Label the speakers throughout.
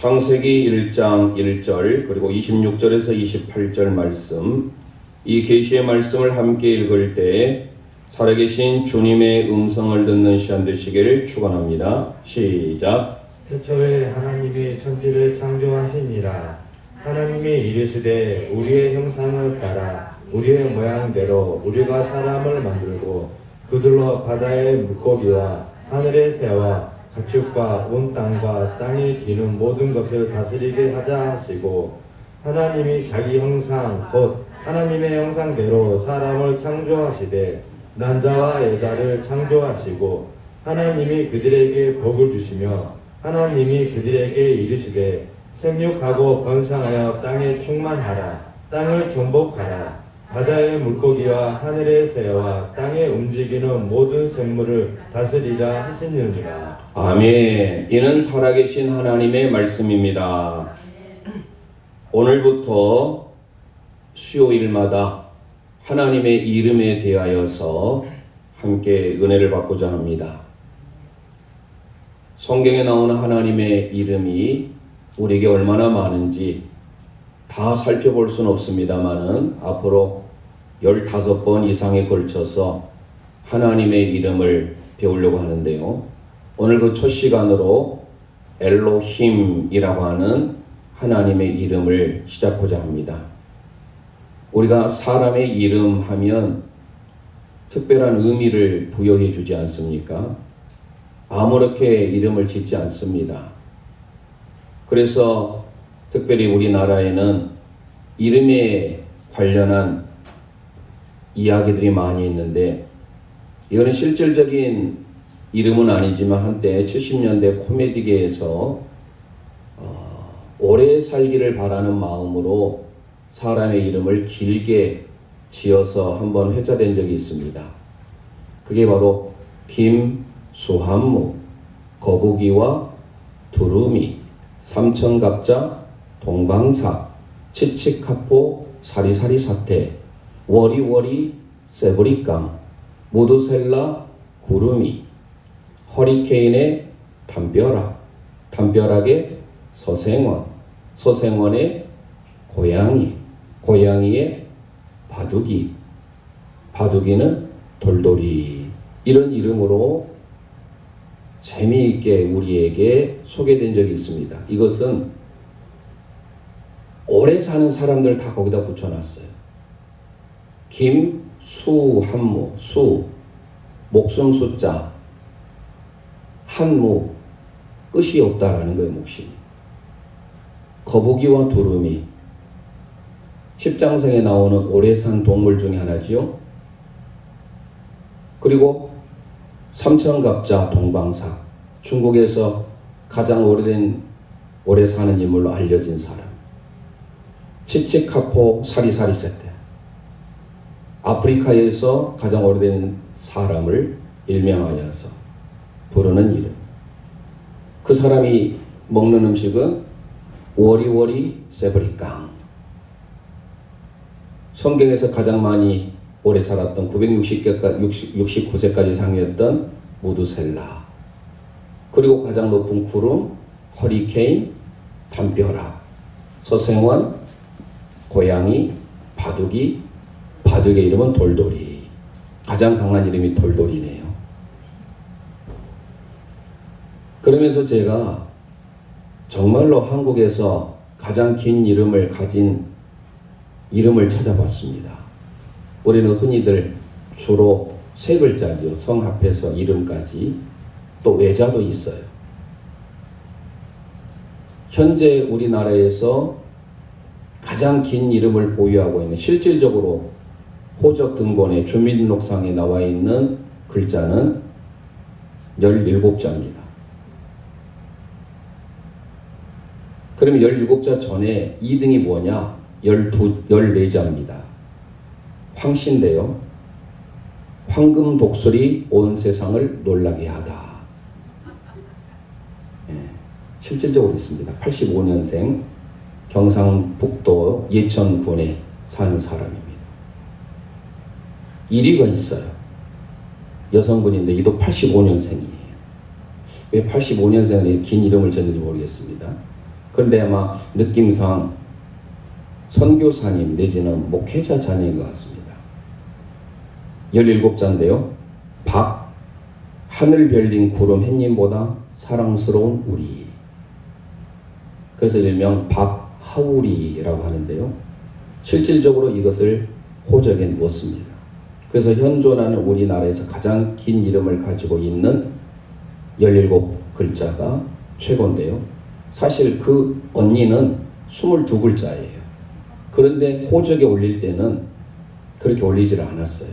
Speaker 1: 창세기 1장 1절 그리고 26절에서 28절 말씀, 이 계시의 말씀을 함께 읽을 때 살아계신 주님의 음성을 듣는 시간 되시기를 축원합니다. 시작.
Speaker 2: 태초에 하나님이 천지를 창조하시니라. 하나님이 이르시되 우리의 형상을 따라 우리의 모양대로 우리가 사람을 만들고 그들로 바다의 물고기와 하늘의 새와 가축과 온 땅과 땅에 기는 모든 것을 다스리게 하자 하시고, 하나님이 자기 형상 곧 하나님의 형상대로 사람을 창조하시되 남자와 여자를 창조하시고, 하나님이 그들에게 복을 주시며 하나님이 그들에게 이르시되 생육하고 번성하여 땅에 충만하라. 땅을 정복하라. 바다의 물고기와 하늘의 새와 땅에 움직이는 모든 생물을 다스리라 하시느니라.
Speaker 1: 아멘. 이는 살아계신 하나님의 말씀입니다. 오늘부터 수요일마다 하나님의 이름에 대하여서 함께 은혜를 받고자 합니다. 성경에 나오는 하나님의 이름이 우리에게 얼마나 많은지 다 살펴볼 수는 없습니다만은 앞으로 15번 이상에 걸쳐서 하나님의 이름을 배우려고 하는데요. 오늘 그 첫 시간으로 엘로힘이라고 하는 하나님의 이름을 시작하고자 합니다. 우리가 사람의 이름 하면 특별한 의미를 부여해 주지 않습니까? 아무렇게 이름을 짓지 않습니다. 그래서 특별히 우리나라에는 이름에 관련한 이야기들이 많이 있는데, 이거는 실질적인 이름은 아니지만 한때 70년대 코미디계에서 오래 살기를 바라는 마음으로 사람의 이름을 길게 지어서 한번 회자된 적이 있습니다. 그게 바로 김, 수한무, 거북이와 두루미, 삼천갑자, 동방사, 치치카포, 사리사리 사태, 워리워리, 세브리깡, 무드셀라, 구름이, 허리케인의 담벼락, 담벼락의 서생원, 서생원의 고양이, 고양이의 바둑이, 바둑이는 돌돌이, 이런 이름으로 재미있게 우리에게 소개된 적이 있습니다. 이것은 오래 사는 사람들 다 거기다 붙여놨어요. 김, 수, 한무, 수, 목숨 숫자, 한무, 끝이 없다라는 거예요, 몫이. 거북이와 두루미, 십장생에 나오는 오래 산 동물 중에 하나지요. 그리고 삼천갑자, 동방사, 중국에서 가장 오래 사는 인물로 알려진 사람. 치치카포, 사리사리 세테, 아프리카에서 가장 오래된 사람을 일명하여서 부르는 이름. 그 사람이 먹는 음식은 워리워리 세브리깡. 성경에서 가장 많이 오래 살았던 969세까지 상이었던 무드셀라, 그리고 가장 높은 구름, 허리케인, 담벼락, 서생원, 고양이, 바둑이, 바둑의 이름은 돌돌이. 가장 강한 이름이 돌돌이네요. 그러면서 제가 정말로 한국에서 가장 긴 이름을 가진 이름을 찾아봤습니다. 우리는 흔히들 주로 세 글자죠. 성 합해서 이름까지. 또 외자도 있어요. 현재 우리나라에서 가장 긴 이름을 보유하고 있는, 실질적으로 호적 등본에 주민등록상에 나와 있는 글자는 17자입니다. 그러면 17자 전에 2등이 뭐냐? 14자입니다. 황씨인데요. 황금 독수리 온 세상을 놀라게 하다. 실질적으로 있습니다. 85년생 경상북도 예천군에 사는 사람입니다. 1위가 있어요. 여성분인데 이도 85년생이에요. 왜 85년생에 긴 이름을 졌는지 모르겠습니다. 그런데 아마 느낌상 선교사님 내지는 목회자 자녀인 것 같습니다. 17자인데요. 박, 하늘 별린 구름 햇님보다 사랑스러운 우리. 그래서 일명 박하울이라고 하는데요. 실질적으로 이것을 호적에 넣었습니다. 그래서 현존하는 우리나라에서 가장 긴 이름을 가지고 있는 17글자가 최고인데요. 사실 그 언니는 22글자예요. 그런데 호적에 올릴 때는 그렇게 올리지를 않았어요.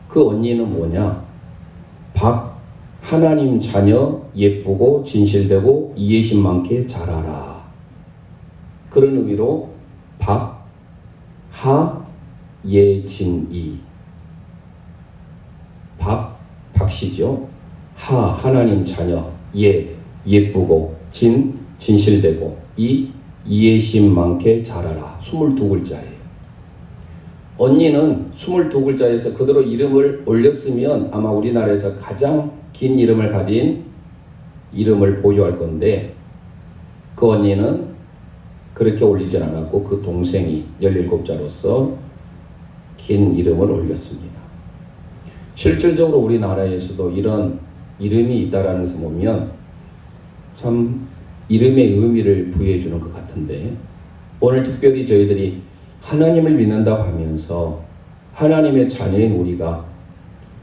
Speaker 1: 그 언니는 뭐냐? 박, 하나님 자녀 예쁘고 진실되고 이해심 많게 자라라. 그런 의미로 박, 하, 예, 진, 이. 박씨죠. 하, 하나님 자녀. 예, 예쁘고. 진, 진실되고. 이, 이해심 많게 자라라. 22글자예요. 언니는 22글자에서 그대로 이름을 올렸으면 아마 우리나라에서 가장 긴 이름을 가진 이름을 보유할 건데, 그 언니는 그렇게 올리진 않았고 그 동생이 17자로서 긴 이름을 올렸습니다. 실질적으로 우리나라에서도 이런 이름이 있다라는 것을 보면 참 이름의 의미를 부여해 주는 것 같은데, 오늘 특별히 저희들이 하나님을 믿는다고 하면서 하나님의 자녀인 우리가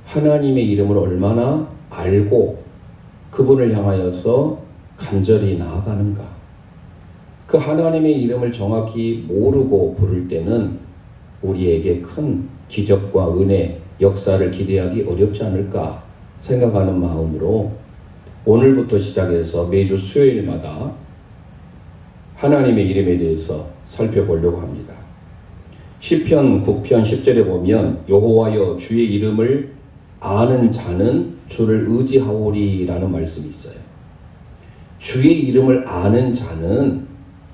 Speaker 1: 하나님의 이름을 얼마나 알고 그분을 향하여서 간절히 나아가는가. 그 하나님의 이름을 정확히 모르고 부를 때는 우리에게 큰 기적과 은혜, 역사를 기대하기 어렵지 않을까 생각하는 마음으로 오늘부터 시작해서 매주 수요일마다 하나님의 이름에 대해서 살펴보려고 합니다. 시편 9편 10절에 보면 여호와여 주의 이름을 아는 자는 주를 의지하오리라는 말씀이 있어요. 주의 이름을 아는 자는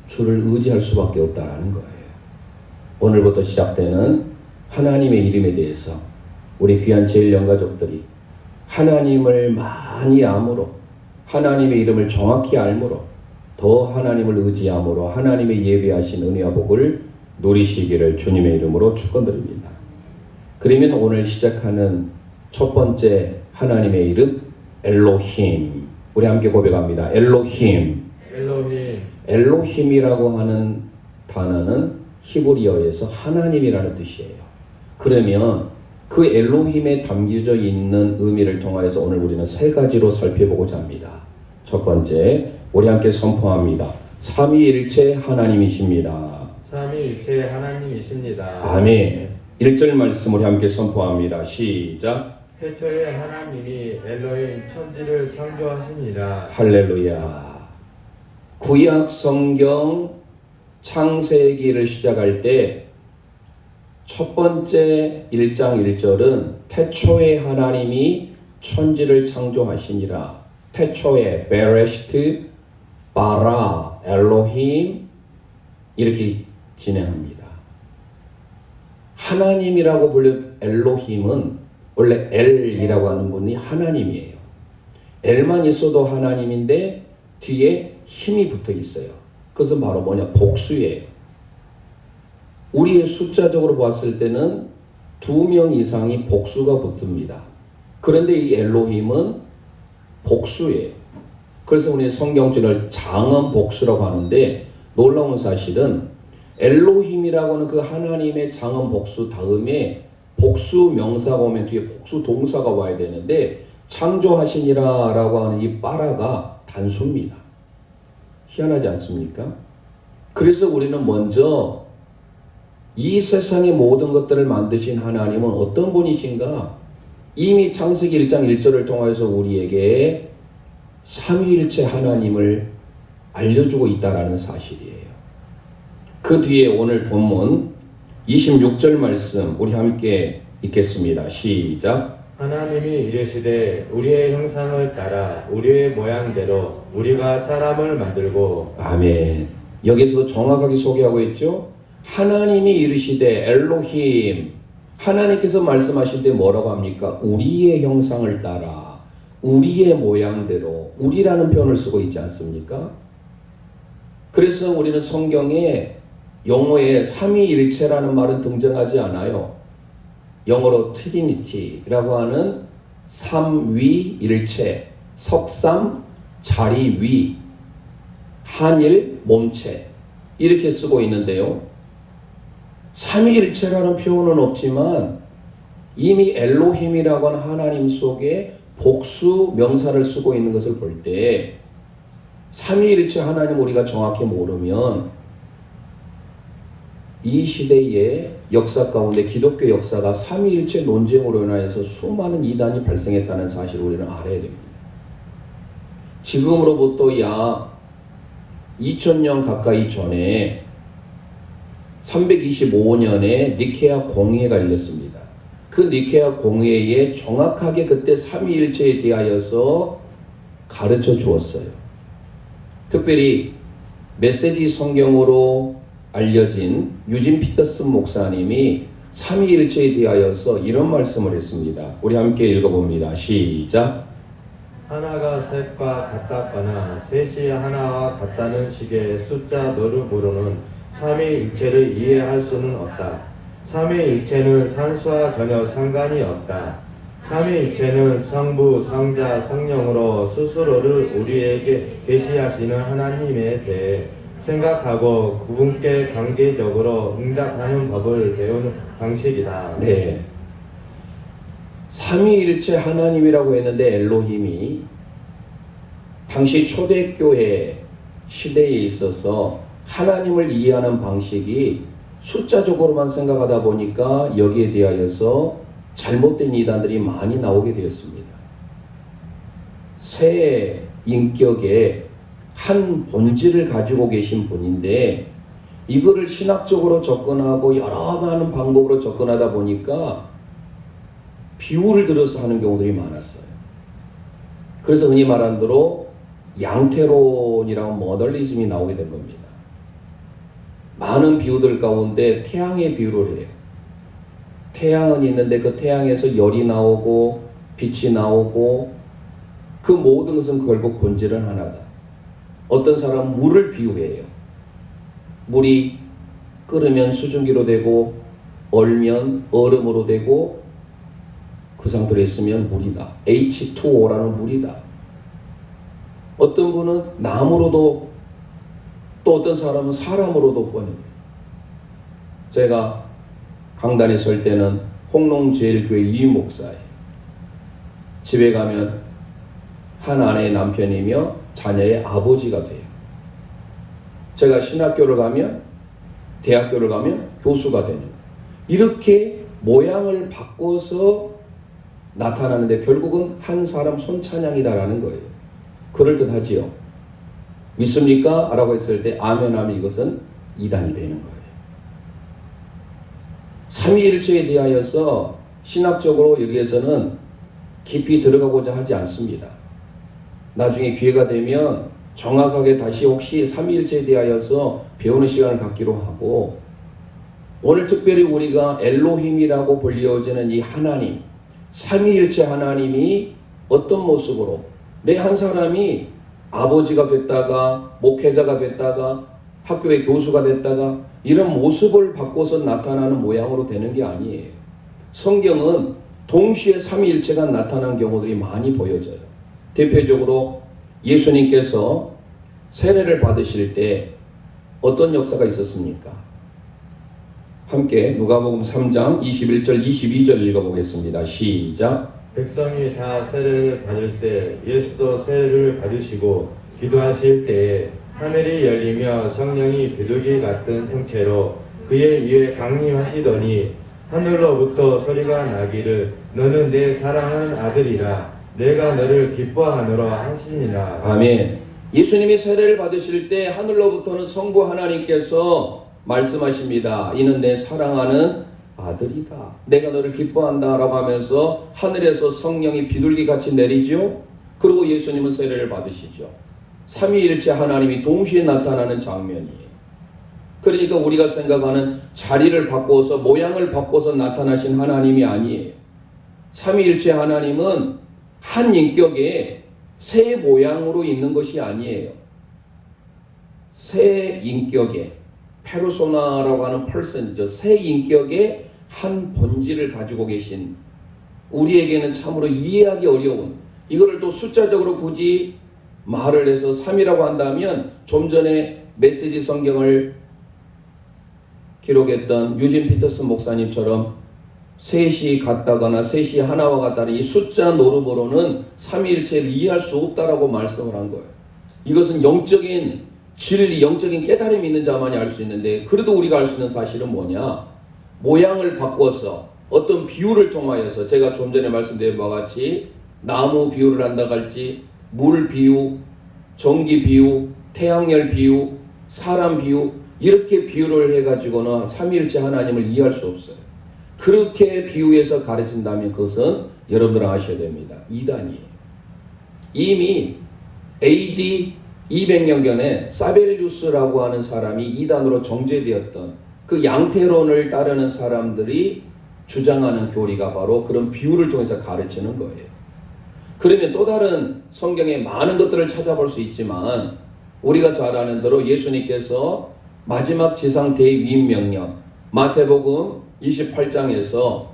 Speaker 1: 주를 의지할 수밖에 없다라는 거예요. 오늘부터 시작되는 하나님의 이름에 대해서 우리 귀한 제일영가족들이 하나님을 많이 암으로, 하나님의 이름을 정확히 알므로, 더 하나님을 의지함으로 하나님의 예배하신 은혜와 복을 누리시기를 주님의 이름으로 축원드립니다. 그러면 오늘 시작하는 첫 번째 하나님의 이름 엘로힘, 우리 함께 고백합니다. 엘로힘. 엘로힘이라고 하는 단어는 히브리어에서 하나님이라는 뜻이에요. 그러면 그 엘로힘에 담겨져 있는 의미를 통하여서 오늘 우리는 세 가지로 살펴보고자 합니다. 첫 번째, 우리 함께 선포합니다. 삼위일체 하나님이십니다.
Speaker 2: 삼위일체 하나님이십니다.
Speaker 1: 아멘. 1절 말씀 우리 함께 선포합니다. 시작.
Speaker 2: 태초에 하나님이 엘로힘 천지를 창조하시니라.
Speaker 1: 할렐루야. 구약 성경 창세기를 시작할 때 첫 번째 1장 1절은 태초에 하나님이 천지를 창조하시니라. 태초에 베레시트 바라 엘로힘 이렇게 진행합니다. 하나님이라고 불린 엘로힘은 원래 엘이라고 하는 분이 하나님이에요. 엘만 있어도 하나님인데 뒤에 힘이 붙어 있어요. 그것은 바로 뭐냐? 복수예요. 우리의 숫자적으로 봤을 때는 2명 이상이 복수가 붙습니다. 그런데 이 엘로힘은 복수예요. 그래서 우리 성경절을 장엄 복수라고 하는데, 놀라운 사실은 엘로힘이라고 하는 그 하나님의 장엄 복수 다음에 복수 명사가 오면 뒤에 복수 동사가 와야 되는데, 창조하시니라 라고 하는 이 빠라가 단수입니다. 희한하지 않습니까? 그래서 우리는 먼저 이 세상의 모든 것들을 만드신 하나님은 어떤 분이신가? 이미 창세기 1장 1절을 통해서 우리에게 삼위일체 하나님을 알려주고 있다는 사실이에요. 그 뒤에 오늘 본문 26절 말씀 우리 함께 읽겠습니다. 시작.
Speaker 2: 하나님이 이르시되 우리의 형상을 따라 우리의 모양대로 우리가 사람을 만들고.
Speaker 1: 아멘. 여기서 정확하게 소개하고 있죠. 하나님이 이르시되 엘로힘, 하나님께서 말씀하실 때 뭐라고 합니까? 우리의 형상을 따라 우리의 모양대로, 우리라는 표현을 쓰고 있지 않습니까? 그래서 우리는 성경에 용어에 삼위일체라는 말은 등장하지 않아요. 영어로 트리니티라고 하는 삼위일체, 석삼, 자리위, 한일, 몸체 이렇게 쓰고 있는데요. 삼위일체라는 표현은 없지만 이미 엘로힘이라고 하는 하나님 속에 복수 명사를 쓰고 있는 것을 볼 때 삼위일체 하나님 우리가 정확히 모르면 이 시대의 역사 가운데 기독교 역사가 삼위일체 논쟁으로 인하여서 수많은 이단이 발생했다는 사실을 우리는 알아야 됩니다. 지금으로부터 약 2000년 가까이 전에 325년에 니케아 공의회가 열렸습니다. 그 니케아 공의회에 정확하게 그때 삼위일체에 대하여서 가르쳐 주었어요. 특별히 메시지 성경으로 알려진 유진 피터슨 목사님이 삼위일체에 대하여서 이런 말씀을 했습니다. 우리 함께 읽어봅니다. 시작.
Speaker 2: 하나가 셋과 같다거나 셋이 하나와 같다는 식의 숫자 노름으로는 삼위일체를 이해할 수는 없다. 삼위일체는 산수와 전혀 상관이 없다. 삼위일체는 성부, 성자, 성령으로 스스로를 우리에게 계시하시는 하나님에 대해 생각하고 그분께 관계적으로 응답하는 법을 배우는 방식이다.
Speaker 1: 네. 삼위일체 하나님이라고 했는데 엘로힘이 당시 초대교회 시대에 있어서 하나님을 이해하는 방식이 숫자적으로만 생각하다 보니까 여기에 대하여서 잘못된 이단들이 많이 나오게 되었습니다. 새 인격의 한 본질을 가지고 계신 분인데 이거를 신학적으로 접근하고 여러 많은 방법으로 접근하다 보니까 비유를 들어서 하는 경우들이 많았어요. 그래서 흔히 말하는 대로 양태론이라고 모더니즘이 나오게 된 겁니다. 많은 비유들 가운데 태양의 비유를 해요. 태양은 있는데 그 태양에서 열이 나오고 빛이 나오고 그 모든 것은 결국 본질은 하나다. 어떤 사람은 물을 비유해요. 물이 끓으면 수증기로 되고 얼면 얼음으로 되고 그 상태로 있으면 물이다. H2O라는 물이다. 어떤 분은 나무로도 또 어떤 사람은 사람으로도 번역해요. 제가 강단에 설 때는 홍농제일교회 이임 목사예요. 집에 가면 한 아내의 남편이며 자녀의 아버지가 돼요. 제가 신학교를 가면 대학교를 가면 교수가 되는 거예요. 이렇게 모양을 바꿔서 나타나는데 결국은 한 사람 손찬양이다라는 거예요. 그럴듯하지요. 믿습니까? 라고 했을 때 아멘 하면 이것은 이단이 되는 거예요. 삼위일체에 대하여서 신학적으로 여기에서는 깊이 들어가고자 하지 않습니다. 나중에 기회가 되면 정확하게 다시 혹시 삼위일체에 대하여서 배우는 시간을 갖기로 하고 오늘 특별히 우리가 엘로힘이라고 불리어지는 이 하나님 삼위일체 하나님이 어떤 모습으로 내 한 사람이 아버지가 됐다가 목회자가 됐다가 학교의 교수가 됐다가 이런 모습을 바꿔서 나타나는 모양으로 되는 게 아니에요. 성경은 동시에 삼위일체가 나타난 경우들이 많이 보여져요. 대표적으로 예수님께서 세례를 받으실 때 어떤 역사가 있었습니까? 함께 누가복음 3장 21절 22절 읽어보겠습니다. 시작.
Speaker 2: 백성이 다 세례를 받을세 예수도 세례를 받으시고 기도하실 때에 하늘이 열리며 성령이 비둘기 같은 형체로 그의 위에 강림하시더니 하늘로부터 소리가 나기를 너는 내 사랑하는 아들이라 내가 너를 기뻐하노라 하시니라.
Speaker 1: 아멘. 예수님이 세례를 받으실 때 하늘로부터는 성부 하나님께서 말씀하십니다. 이는 내 사랑하는 아들이다. 내가 너를 기뻐한다 라고 하면서 하늘에서 성령이 비둘기같이 내리죠. 그리고 예수님은 세례를 받으시죠. 삼위일체 하나님이 동시에 나타나는 장면이에요. 그러니까 우리가 생각하는 자리를 바꿔서 모양을 바꿔서 나타나신 하나님이 아니에요. 삼위일체 하나님은 한 인격에 새 모양으로 있는 것이 아니에요. 새 인격의 페르소나라고 하는 펄슨이죠. 새 인격의 한 본질을 가지고 계신, 우리에게는 참으로 이해하기 어려운, 이거를 또 숫자적으로 굳이 말을 해서 3이라고 한다면 좀 전에 메시지 성경을 기록했던 유진 피터슨 목사님처럼 셋이 같다거나 셋이 하나와 같다는 이 숫자 노름으로는 삼위일체를 이해할 수 없다라고 말씀을 한 거예요. 이것은 영적인 진리, 영적인 깨달음이 있는 자만이 알 수 있는데, 그래도 우리가 알 수 있는 사실은 뭐냐? 모양을 바꿔서 어떤 비유를 통하여서, 제가 좀 전에 말씀드린 바와 같이 나무 비유를 한다고 할지, 물 비유, 전기 비유, 태양열 비유, 사람 비유, 이렇게 비유를 해가지고는 삼위일체 하나님을 이해할 수 없어요. 그렇게 비유해서 가르친다면 그것은 여러분들은 아셔야 됩니다. 이단이에요. 이미 AD 200년경에 사벨리우스라고 하는 사람이 이단으로 정죄되었던 그 양태론을 따르는 사람들이 주장하는 교리가 바로 그런 비유를 통해서 가르치는 거예요. 그러면 또 다른 성경에 많은 것들을 찾아볼 수 있지만, 우리가 잘 아는 대로 예수님께서 마지막 지상 대위임 명령, 마태복음 28장에서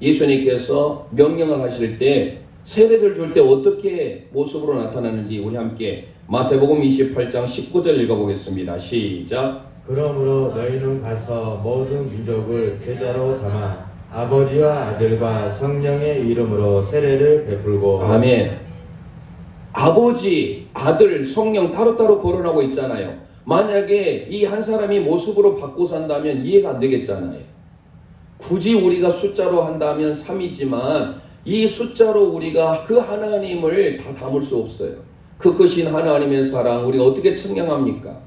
Speaker 1: 예수님께서 명령을 하실 때 세례를 줄 때 어떻게 모습으로 나타나는지 우리 함께 마태복음 28장 19절 읽어보겠습니다. 시작.
Speaker 2: 그러므로 너희는 가서 모든 민족을 제자로 삼아 아버지와 아들과 성령의 이름으로 세례를 베풀고.
Speaker 1: 아멘. 아버지, 아들, 성령 따로따로 거론하고 있잖아요. 만약에 이 한 사람이 모습으로 바꿔 산다면 이해가 안 되겠잖아요. 굳이 우리가 숫자로 한다면 3이지만 이 숫자로 우리가 그 하나님을 다 담을 수 없어요. 그 크신 하나님의 사랑 우리가 어떻게 측량합니까?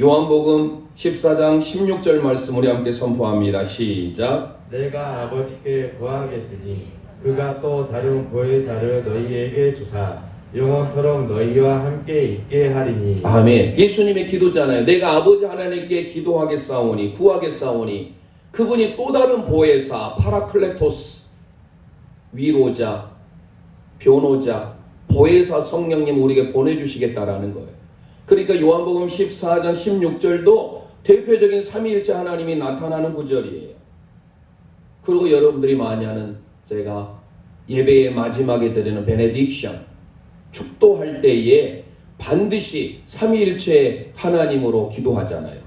Speaker 1: 요한복음 14장 16절 말씀 우리 함께 선포합니다. 시작.
Speaker 2: 내가 아버지께 구하겠으니 그가 또 다른 보혜사를 너희에게 주사 영원토록 너희와 함께 있게 하리니.
Speaker 1: 아멘. 예수님의 기도잖아요. 내가 아버지 하나님께 기도하겠사오니, 구하겠사오니, 그분이 또 다른 보혜사, 파라클레토스, 위로자, 변호자, 보혜사 성령님 우리에게 보내주시겠다라는 거예요. 그러니까 요한복음 14장 16절도 대표적인 삼위일체 하나님이 나타나는 구절이에요. 그리고 여러분들이 많이 하는, 제가 예배의 마지막에 드리는 베네딕션, 축도할 때에 반드시 삼위일체 하나님으로 기도하잖아요.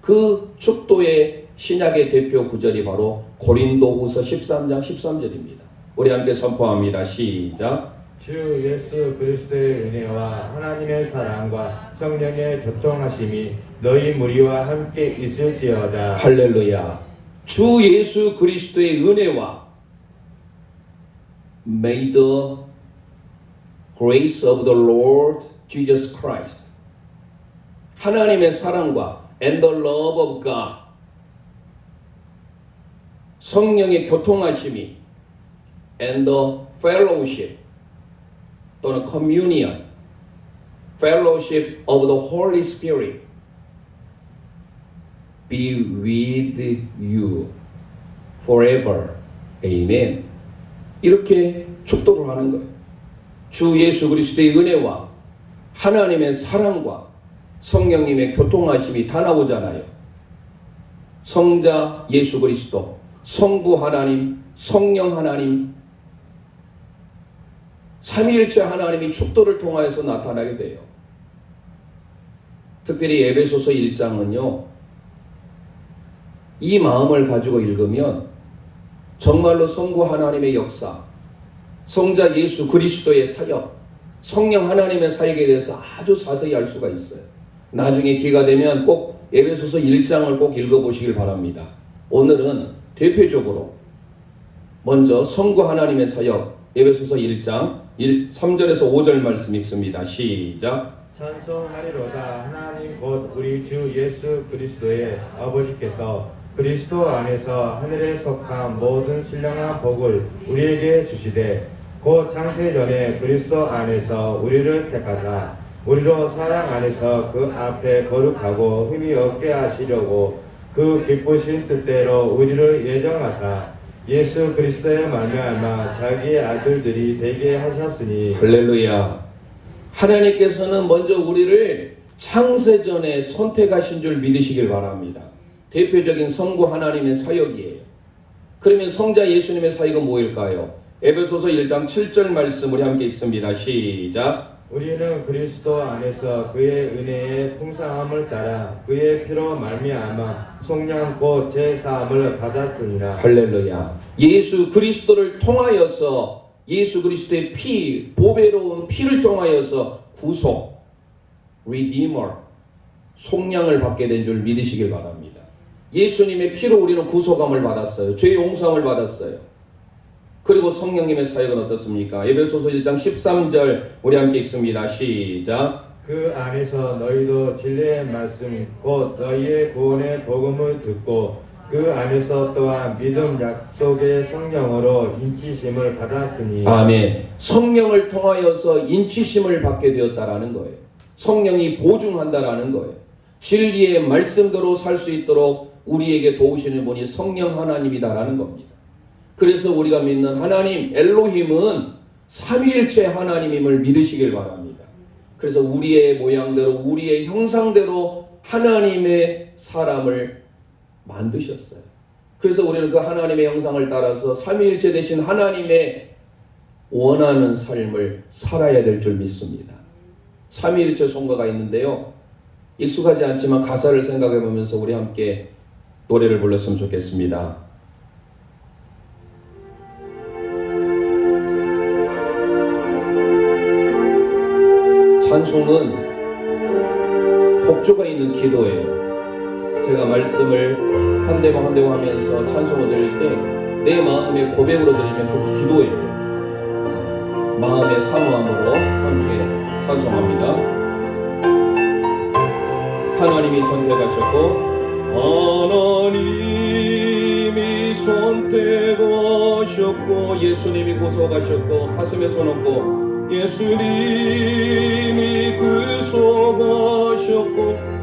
Speaker 1: 그 축도의 신약의 대표 구절이 바로 고린도후서 13장 13절입니다. 우리 함께 선포합니다. 시작.
Speaker 2: 주 예수 그리스도의 은혜와 하나님의 사랑과 성령의 교통하심이 너희 무리와 함께 있을지어다.
Speaker 1: 할렐루야. 주 예수 그리스도의 은혜와 May the grace of the Lord Jesus Christ, 하나님의 사랑과 and the love of God, 성령의 교통하심이 and the fellowship 또는 communion, fellowship of the Holy Spirit be with you forever. Amen. 이렇게 축도를 하는 거예요. 주 예수 그리스도의 은혜와 하나님의 사랑과 성령님의 교통하심이 다 나오잖아요. 성자 예수 그리스도, 성부 하나님, 성령 하나님, 삼위일체 하나님이 축도를 통하여서 나타나게 돼요. 특별히 에베소서 1장은요, 이 마음을 가지고 읽으면 정말로 성부 하나님의 역사, 성자 예수 그리스도의 사역, 성령 하나님의 사역에 대해서 아주 자세히 알 수가 있어요. 나중에 기회가 되면 꼭 에베소서 1장을 꼭 읽어보시길 바랍니다. 오늘은 대표적으로 먼저 성부 하나님의 사역, 에베소서 1장 3절에서 5절 말씀 읽습니다. 시작.
Speaker 2: 찬송하리로다. 하나님 곧 우리 주 예수 그리스도의 아버지께서 그리스도 안에서 하늘에 속한 모든 신령한 복을 우리에게 주시되 곧 창세전에 그리스도 안에서 우리를 택하사 우리로 사랑 안에서 그 앞에 거룩하고 흠이 없게 하시려고 그 기쁘신 뜻대로 우리를 예정하사 예수 그리스도의 말미암아 자기의 아들들이 되게 하셨으니.
Speaker 1: 할렐루야. 하나님께서는 먼저 우리를 창세전에 선택하신 줄 믿으시길 바랍니다. 대표적인 성부 하나님의 사역이에요. 그러면 성자 예수님의 사역은 뭐일까요? 에베소서 1장 7절 말씀 우리 함께 읽습니다. 시작.
Speaker 2: 우리는 그리스도 안에서 그의 은혜의 풍성함을 따라 그의 피로 말미암아 속량 곧 제사함을 받았으니라.
Speaker 1: 할렐루야. 예수 그리스도를 통하여서 예수 그리스도의 피, 보배로운 피를 통하여서 구속, Redeemer, 속량을 받게 된 줄 믿으시길 바랍니다. 예수님의 피로 우리는 구속함을 받았어요. 죄 용서함을 받았어요. 그리고 성령님의 사역은 어떻습니까? 에베소서 1장 13절 우리 함께 읽습니다. 시작.
Speaker 2: 그 안에서 너희도 진리의 말씀 곧 너희의 구원의 복음을 듣고 그 안에서 또한 믿음 약속의 성령으로 인치심을 받았으니.
Speaker 1: 아멘. 성령을 통하여서 인치심을 받게 되었다라는 거예요. 성령이 보증한다라는 거예요. 진리의 말씀대로 살 수 있도록 우리에게 도우시는 분이 성령 하나님이다라는 겁니다. 그래서 우리가 믿는 하나님 엘로힘은 삼위일체 하나님임을 믿으시길 바랍니다. 그래서 우리의 모양대로 우리의 형상대로 하나님의 사람을 만드셨어요. 그래서 우리는 그 하나님의 형상을 따라서 삼위일체 되신 하나님의 원하는 삶을 살아야 될 줄 믿습니다. 삼위일체 송가가 있는데요. 익숙하지 않지만 가사를 생각해 보면서 우리 함께 노래를 불렀으면 좋겠습니다. 찬송은 곡조가 있는 기도예요. 제가 말씀을 한 대목 한 대목 하면서 찬송을 드릴 때 내 마음의 고백으로 드리면 그 기도예요. 마음의 사모함으로 함께 찬송합니다. 하나님이 선택하셨고 하나님이 선택하셨고 예수님이 구속하셨고 가슴에 손 얹고 예수님이 구속하셨고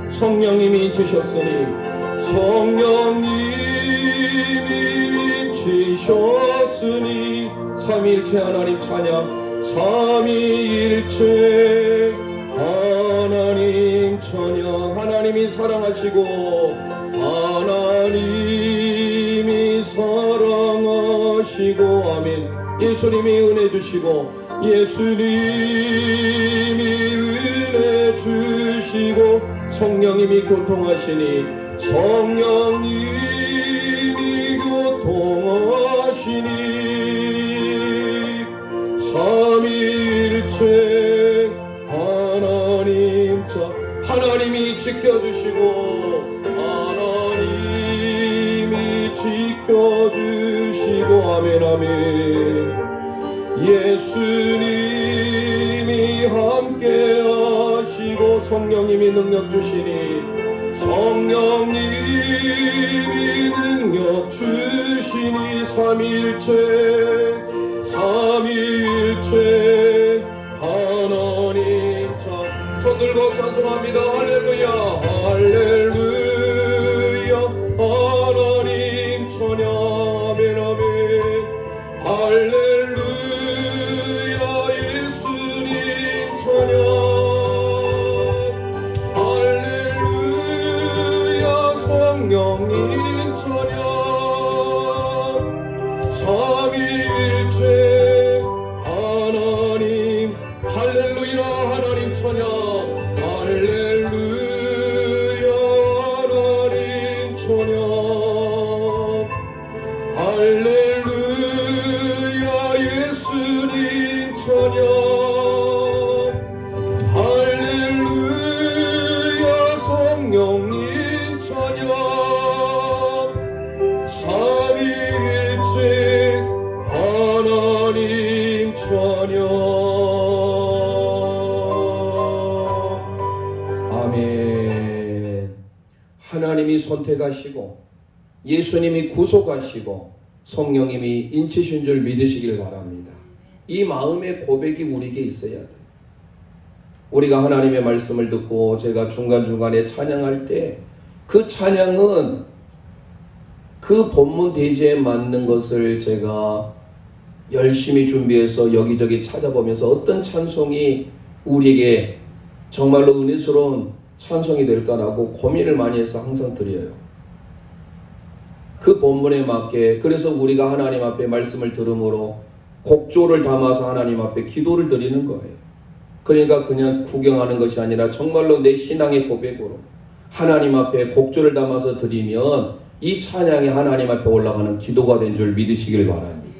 Speaker 1: 성령님이 인치셨으니 성령님이 인치셨으니 삼위일체 하나님 찬양 삼위일체 하나님 찬양 하나님이 사랑하시고 하나님이 사랑하시고 아멘 예수님이 은혜 주시고 예수님이 은혜 주시고 성령님이 교통하시니 성령님이 교통하시니 삼위일체 하나님 하나님이 지켜주시고 하나님이 지켜주시고 아멘 아멘 예수님이 함께 하시고 성령님이 능력 주시니 성령님이 능력 주시니 삼위일체 하나님 손 들고 찬송합니다. 할렐루야 할렐루야 하나님 찬양 아멘 아멘 할렐루야 예수님 찬양 할렐루야 성령님 찬양 삼위일체 하나님 할렐루야 하나님 찬양 할렐루야 하나님 찬양 할렐루야 예수님 찬양 할렐루야 성령님 찬양 삼위일체 하나님 찬양 아멘 하나님이 선택하시고 예수님이 구속하시고 성령님이 인치신 줄 믿으시길 바랍니다. 이 마음의 고백이 우리에게 있어야 돼요. 우리가 하나님의 말씀을 듣고 제가 중간중간에 찬양할 때 그 찬양은 그 본문 대제에 맞는 것을 제가 열심히 준비해서 여기저기 찾아보면서 어떤 찬송이 우리에게 정말로 은혜스러운 찬송이 될까라고 고민을 많이 해서 항상 드려요. 그 본문에 맞게 그래서 우리가 하나님 앞에 말씀을 들음으로 곡조를 담아서 하나님 앞에 기도를 드리는 거예요. 그러니까 그냥 구경하는 것이 아니라 정말로 내 신앙의 고백으로 하나님 앞에 곡조를 담아서 드리면 이 찬양이 하나님 앞에 올라가는 기도가 된 줄 믿으시길 바랍니다.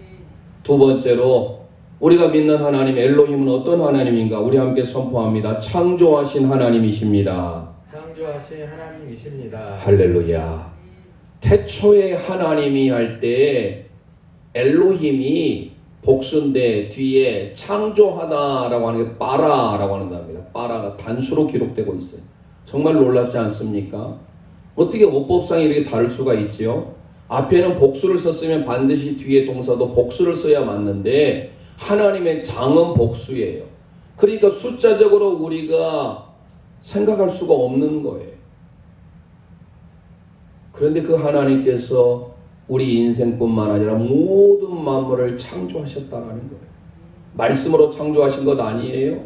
Speaker 1: 두 번째로 우리가 믿는 하나님 엘로힘은 어떤 하나님인가? 우리 함께 선포합니다. 창조하신 하나님이십니다.
Speaker 2: 창조하신 하나님이십니다.
Speaker 1: 할렐루야. 태초에 하나님이 할 때 엘로힘이 복수인데 뒤에 창조하다라고 하는 게 빠라라고 하는 겁니다. 빠라가 단수로 기록되고 있어요. 정말 놀랍지 않습니까? 어떻게 어법상이 이렇게 다를 수가 있지요? 앞에는 복수를 썼으면 반드시 뒤에 동사도 복수를 써야 맞는데 하나님의 장은 복수예요. 그러니까 숫자적으로 우리가 생각할 수가 없는 거예요. 그런데 그 하나님께서 우리 인생뿐만 아니라 모든 만물을 창조하셨다라는 거예요. 말씀으로 창조하신 것 아니에요.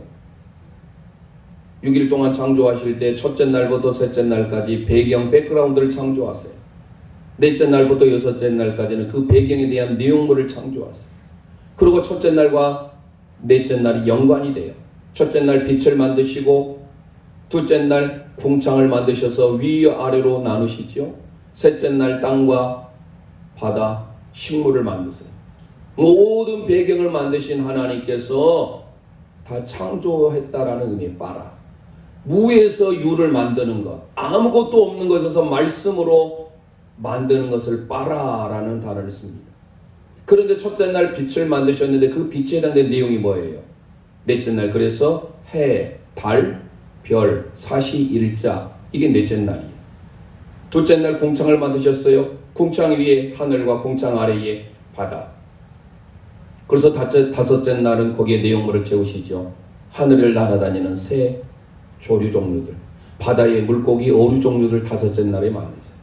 Speaker 1: 6일 동안 창조하실 때 첫째 날부터 셋째 날까지 배경, 백그라운드를 창조하세요. 넷째 날부터 여섯째 날까지는 그 배경에 대한 내용물을 창조하세요. 그리고 첫째 날과 넷째 날이 연관이 돼요. 첫째 날 빛을 만드시고 둘째 날 궁창을 만드셔서 위아래로 나누시죠. 셋째 날 땅과 바다, 식물을 만드세요. 모든 배경을 만드신 하나님께서 다 창조했다라는 의미 빠라. 무에서 유를 만드는 것, 아무것도 없는 것에서 말씀으로 만드는 것을 빠라라는 단어를 씁니다. 그런데 첫째 날 빛을 만드셨는데 그 빛에 해당된 내용이 뭐예요? 넷째 날 그래서 해, 달, 별, 사시, 일자 이게 넷째 날이에요. 둘째 날 궁창을 만드셨어요. 궁창 위에 하늘과 궁창 아래에 바다. 그래서 다섯째 날은 거기에 내용물을 채우시죠. 하늘을 날아다니는 새, 조류 종류들, 바다의 물고기, 어류 종류들 다섯째 날에 만드세요.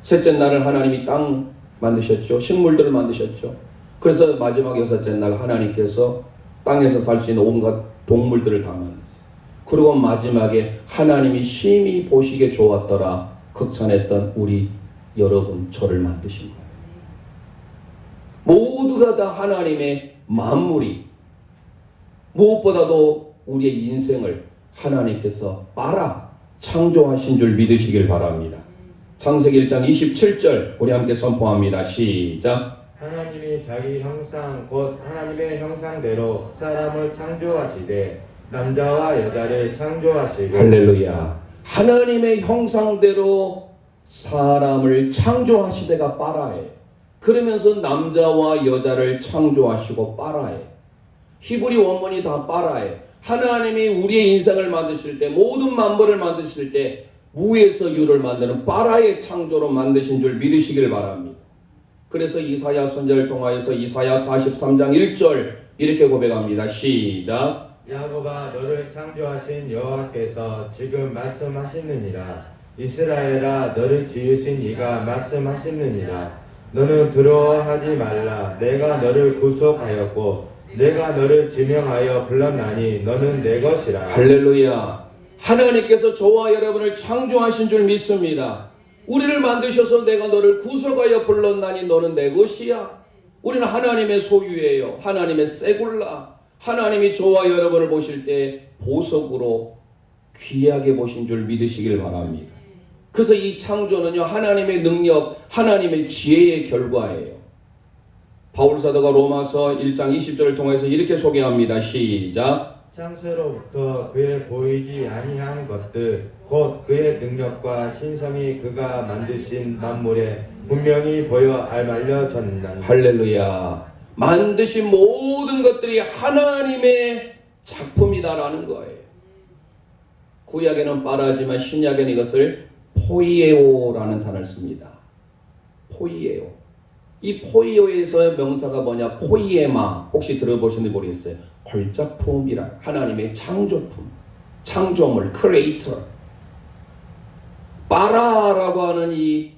Speaker 1: 셋째 날은 하나님이 땅 만드셨죠. 식물들을 만드셨죠. 그래서 마지막 여섯째 날 하나님께서 땅에서 살 수 있는 온갖 동물들을 다 만드세요. 그리고 마지막에 하나님이 심히 보시기에 좋았더라 극찬했던 우리 여러분 저를 만드신 거예요. 모두가 다 하나님의 만물이 무엇보다도 우리의 인생을 하나님께서 빨아 창조하신 줄 믿으시길 바랍니다. 창세기 1장 27절 우리 함께 선포합니다. 시작.
Speaker 2: 하나님이 자기 형상 곧 하나님의 형상대로 사람을 창조하시되 남자와 여자를 창조하시고. 할렐루야.
Speaker 1: 하나님의 형상대로 사람을 창조하시되가 빠라해. 그러면서 남자와 여자를 창조하시고 빠라해. 히브리 원문이 다 빠라해. 하나님이 우리의 인생을 만드실 때 모든 만물을 만드실 때 무에서 유를 만드는 빠라의 창조로 만드신 줄 믿으시길 바랍니다. 그래서 이사야 선지자를 통하여서 이사야 43장 1절 이렇게 고백합니다. 시작.
Speaker 2: 야곱아 너를 창조하신 여호와께서 지금 말씀하시느니라. 이스라엘아 너를 지으신 이가 말씀하시느니라. 너는 두려워하지 말라. 내가 너를 구속하였고 내가 너를 지명하여 불렀나니 너는 내 것이라.
Speaker 1: 할렐루야. 하나님께서 저와 여러분을 창조하신 줄 믿습니다. 우리를 만드셔서 내가 너를 구속하여 불렀나니 너는 내 것이야. 우리는 하나님의 소유예요. 하나님의 세굴라. 하나님이 저와 여러분을 보실 때 보석으로 귀하게 보신 줄 믿으시길 바랍니다. 그래서 이 창조는요 하나님의 능력, 하나님의 지혜의 결과예요. 바울사도가 로마서 1장 20절을 통해서 이렇게 소개합니다. 시작.
Speaker 2: 창세로부터 그의 보이지 아니한 것들 곧 그의 능력과 신성이 그가 만드신 만물에 분명히 보여 알려졌나니. 할렐루야.
Speaker 1: 만드신 모든 것들이 하나님의 작품이다라는 거예요. 구약에는 빠라지만 신약에는 이것을 포이에오라는 단어를 씁니다. 포이에오. 이 포이에오에서의 명사가 뭐냐? 포이에마. 혹시 들어보셨는지 모르겠어요. 걸작품이라 하나님의 창조품, 창조물, 크리에이터. 빠라라고 하는 이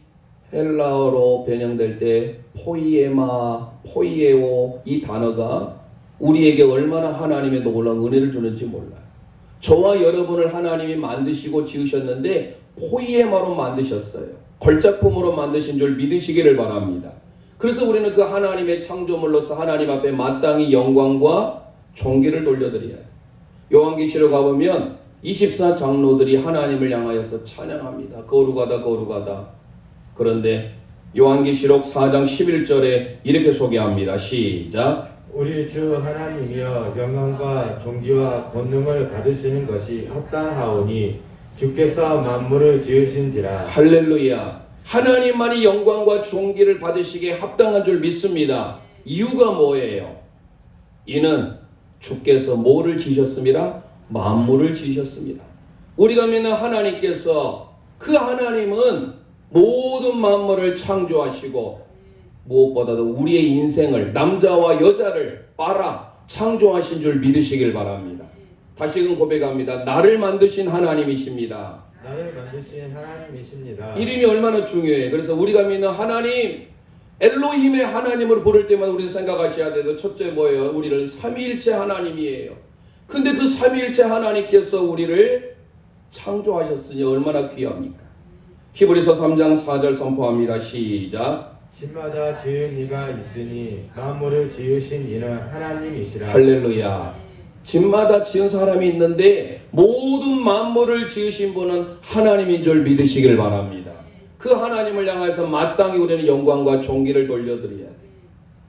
Speaker 1: 헬라어로 변형될 때 포이에마, 포이에오 이 단어가 우리에게 얼마나 하나님의 놀라운 은혜를 주는지 몰라요. 저와 여러분을 하나님이 만드시고 지으셨는데 포이에마로 만드셨어요. 걸작품으로 만드신 줄 믿으시기를 바랍니다. 그래서 우리는 그 하나님의 창조물로서 하나님 앞에 마땅히 영광과 존귀를 돌려드려야 돼요. 요한계시록 가보면 24장로들이 하나님을 향하여서 찬양합니다. 거룩하다 거룩하다. 그런데 요한계시록 4장 11절에 이렇게 소개합니다. 시작.
Speaker 2: 우리 주 하나님이여 영광과 존귀와 권능을 받으시는 것이 합당하오니 주께서 만물을 지으신지라.
Speaker 1: 할렐루야. 하나님만이 영광과 존귀를 받으시기에 합당한 줄 믿습니다. 이유가 뭐예요? 이는 주께서 뭐를 지으셨습니다? 만물을 지으셨습니다. 우리가 믿는 하나님께서 그 하나님은 모든 만물을 창조하시고 무엇보다도 우리의 인생을 남자와 여자를 빨아 창조하신 줄 믿으시길 바랍니다. 다시금 고백합니다. 나를 만드신 하나님이십니다.
Speaker 2: 나를 만드신 하나님이십니다.
Speaker 1: 이름이 얼마나 중요해요. 그래서 우리가 믿는 하나님, 엘로힘의 하나님으로 부를 때마다 우리는 생각하셔야 돼요. 첫째 뭐예요? 우리를 삼위일체 하나님이에요. 근데 그 삼위일체 하나님께서 우리를 창조하셨으니 얼마나 귀합니까? 히브리서 3장 4절 선포합니다. 시작.
Speaker 2: 신마다 지은 이가 있으니 만물을 지으신 이는 하나님이시라.
Speaker 1: 할렐루야. 집마다 지은 사람이 있는데 모든 만물을 지으신 분은 하나님인 줄 믿으시길 바랍니다. 그 하나님을 향해서 마땅히 우리는 영광과 존귀를 돌려드려야 돼요.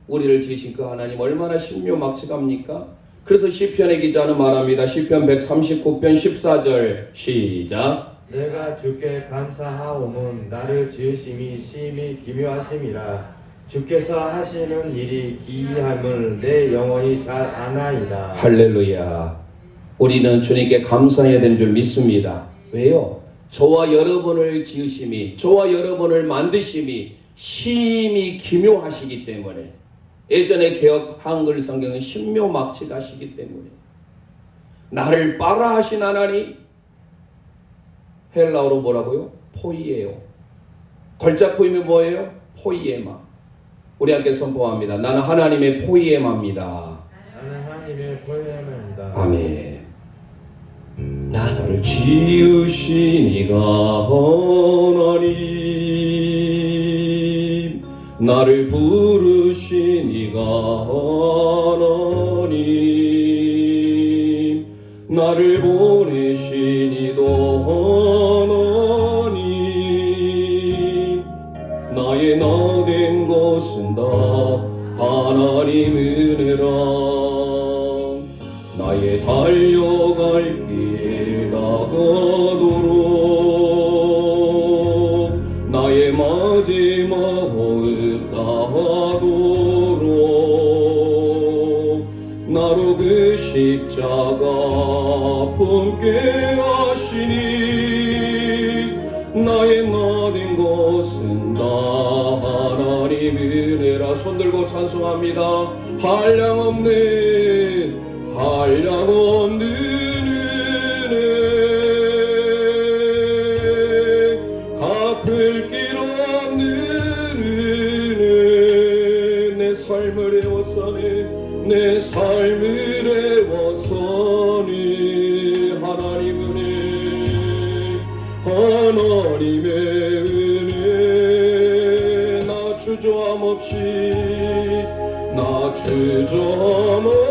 Speaker 1: 우리를 지으신 그 하나님 얼마나 신묘막측합니까? 그래서 시편의 기자는 말합니다. 시편 139편 14절 시작.
Speaker 2: 내가 주께 감사하오문 나를 지으심이 심히 기묘하심이라. 주께서 하시는 일이 기이함을 내 영혼이 잘 아나이다.
Speaker 1: 할렐루야. 우리는 주님께 감사해야 되는 줄 믿습니다. 왜요? 저와 여러분을 지으심이, 저와 여러분을 만드심이 심히 기묘하시기 때문에, 예전에 개혁 한글 성경은 신묘막측하시기 때문에, 나를 빨아 하신 하나님, 헬라어로 뭐라고요? 포이에요. 걸작품이 뭐예요? 포이에마. 우리 함께 선포합니다. 나는 하나님의 포이에마입니다.
Speaker 2: 나는 하나님의 포이에마입니다.
Speaker 1: 아멘. 나를 지으신 이가 하나님, 나를 부르신 이가 하나님, 나를 보내신 이도 하나님, 나의 나된 것은 다 하나님 은혜라. 나의 달려갈 길 다가도록, 나의 마지막 호흡 다하도록, 나로 그 십자가 품게 하시니, 나의 나된 것은 다 하나님 은혜라. 손들고 찬송합니다. 한량없는 은혜, 갚을 길 없는 은혜, 내 삶을 애워싸네, 내 삶을 애워싸네. 하나님 은혜, 하나님의 은혜, 나 주저함 없이, 나 주저함 없이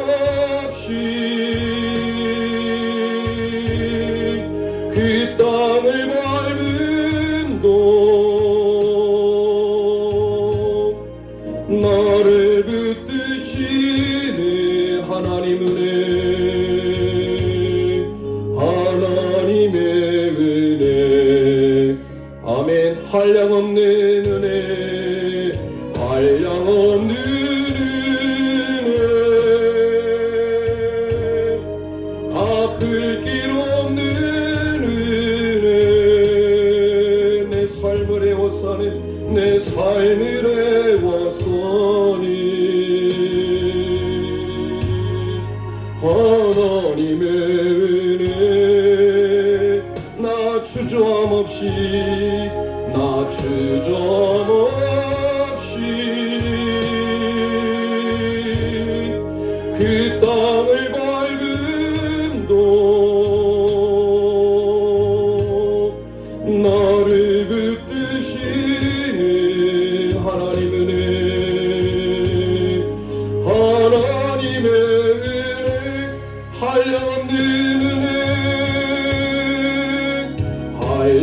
Speaker 1: 그 땅을 밟은 동 나를 붙드시네. 하나님 은혜, 하나님의 은혜. 아멘. 한량없는 은혜, 한량없는 갚을 길 없는 은혜, 내 삶을 애워싸네, 내 삶을 애워싸네. 하나님의 은혜, 나 주저함 없이, 나 주저함 없이 그 땅을 밟은 동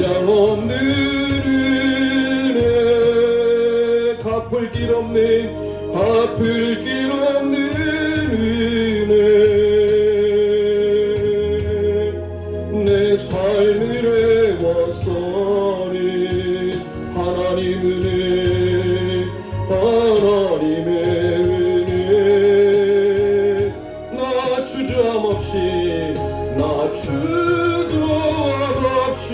Speaker 1: 한량없는 은혜 갚을 길 없는 갚을 길 없는 은혜 내 삶을 애워서는 하나님 은혜 하나님의 은혜 나 주저함 없이 나 주저함 없이